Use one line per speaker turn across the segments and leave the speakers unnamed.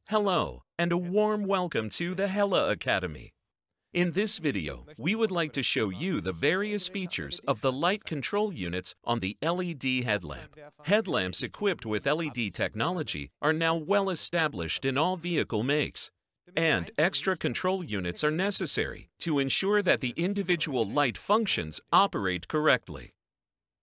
Hello, and a warm welcome to the Hella Academy. In this video, we would like to show you the various features of the light control units on the LED headlamp. Headlamps equipped with LED technology are now well established in all vehicle makes, and extra control units are necessary to ensure that the individual light functions operate correctly.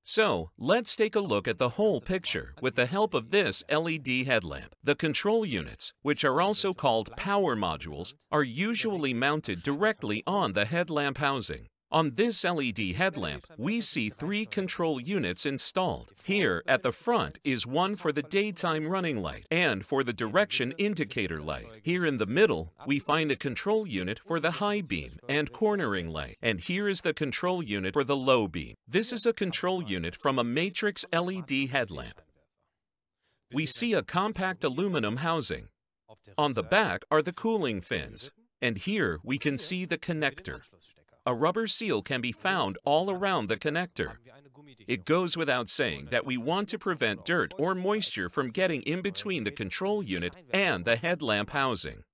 So, let's take a look at the whole picture with the help of this LED headlamp. The control units, which are also called power modules, are usually mounted directly on the headlamp housing. On this LED headlamp, we see 3 control units installed. Here at the front is one for the daytime running light and for the direction indicator light. Here in the middle, we find a control unit for the high beam and cornering light. And here is the control unit for the low beam. This is a control unit from a matrix LED headlamp. We see a compact aluminum housing. On the back are the cooling fins. And here we can see the connector. A rubber seal can be found all around the connector. It goes without saying that we want to prevent dirt or moisture from getting in between the control unit and the headlamp housing.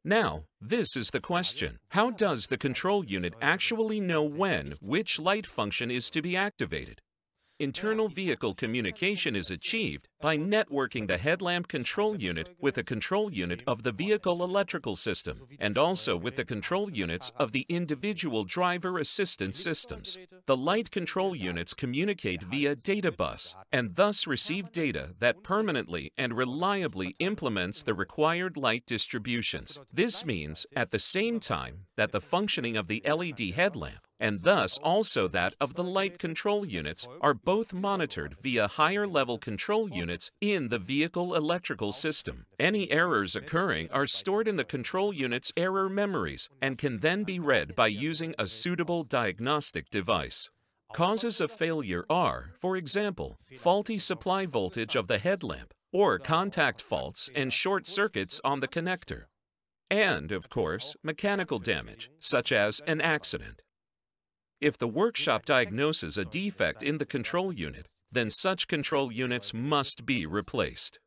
Now, this is the question. How does the control unit actually know when which light function is to be activated? Internal vehicle communication is achieved by networking the headlamp control unit with the control unit of the vehicle electrical system and also with the control units of the individual driver assistance systems. The light control units communicate via data bus and thus receive data that permanently and reliably implements the required light distributions. This means at the same time that the functioning of the LED headlamp and thus also that of the light control units are both monitored via higher-level control units in the vehicle electrical system. Any errors occurring are stored in the control unit's error memories and can then be read by using a suitable diagnostic device. Causes of failure are, for example, faulty supply voltage of the headlamp or contact faults and short circuits on the connector. And, of course, mechanical damage, such as an accident. If the workshop diagnoses a defect in the control unit, then such control units must be replaced.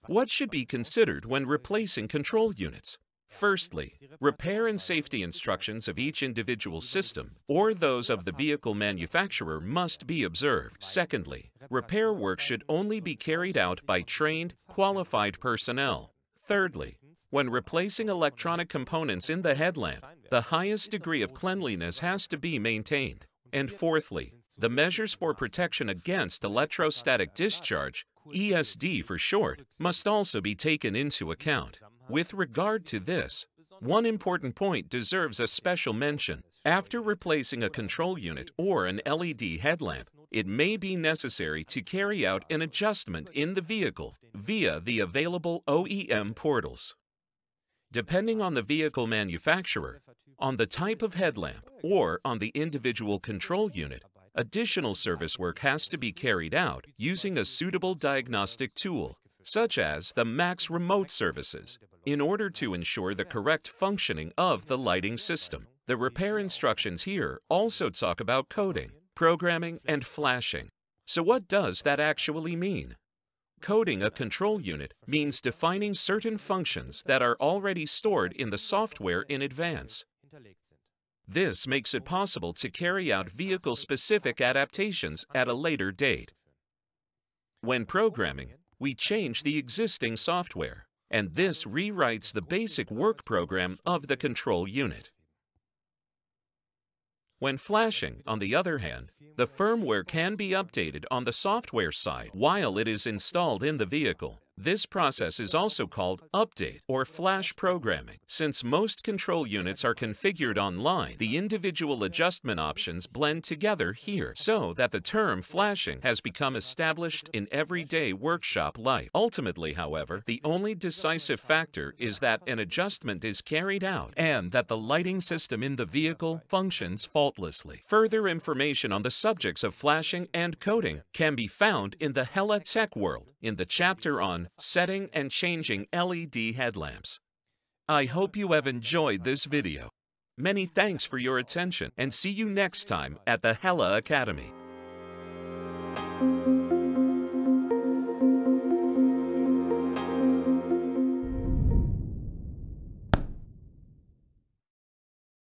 What should be considered when replacing control units? Firstly, repair and safety instructions of each individual system or those of the vehicle manufacturer must be observed. Secondly, repair work should only be carried out by trained, qualified personnel. Thirdly, when replacing electronic components in the headlamp, the highest degree of cleanliness has to be maintained. And fourthly, the measures for protection against electrostatic discharge, ESD for short, must also be taken into account. With regard to this, one important point deserves a special mention. After replacing a control unit or an LED headlamp, it may be necessary to carry out an adjustment in the vehicle via the available OEM portals. Depending on the vehicle manufacturer, on the type of headlamp, or on the individual control unit, additional service work has to be carried out using a suitable diagnostic tool, such as the Max remote services, in order to ensure the correct functioning of the lighting system. The repair instructions here also talk about coding, programming, and flashing. So what does that actually mean? Coding a control unit means defining certain functions that are already stored in the software in advance. This makes it possible to carry out vehicle-specific adaptations at a later date. When programming, we change the existing software, and this rewrites the basic work program of the control unit. When flashing, on the other hand, the firmware can be updated on the software side while it is installed in the vehicle. This process is also called update or flash programming. Since most control units are configured online, the individual adjustment options blend together here so that the term flashing has become established in everyday workshop life. Ultimately, however, the only decisive factor is that an adjustment is carried out and that the lighting system in the vehicle functions faultlessly. Further information on the subjects of flashing and coding can be found in the Hella Tech World in the chapter on setting and changing LED headlamps. I hope you have enjoyed this video. Many thanks for your attention and see you next time at the Hella Academy.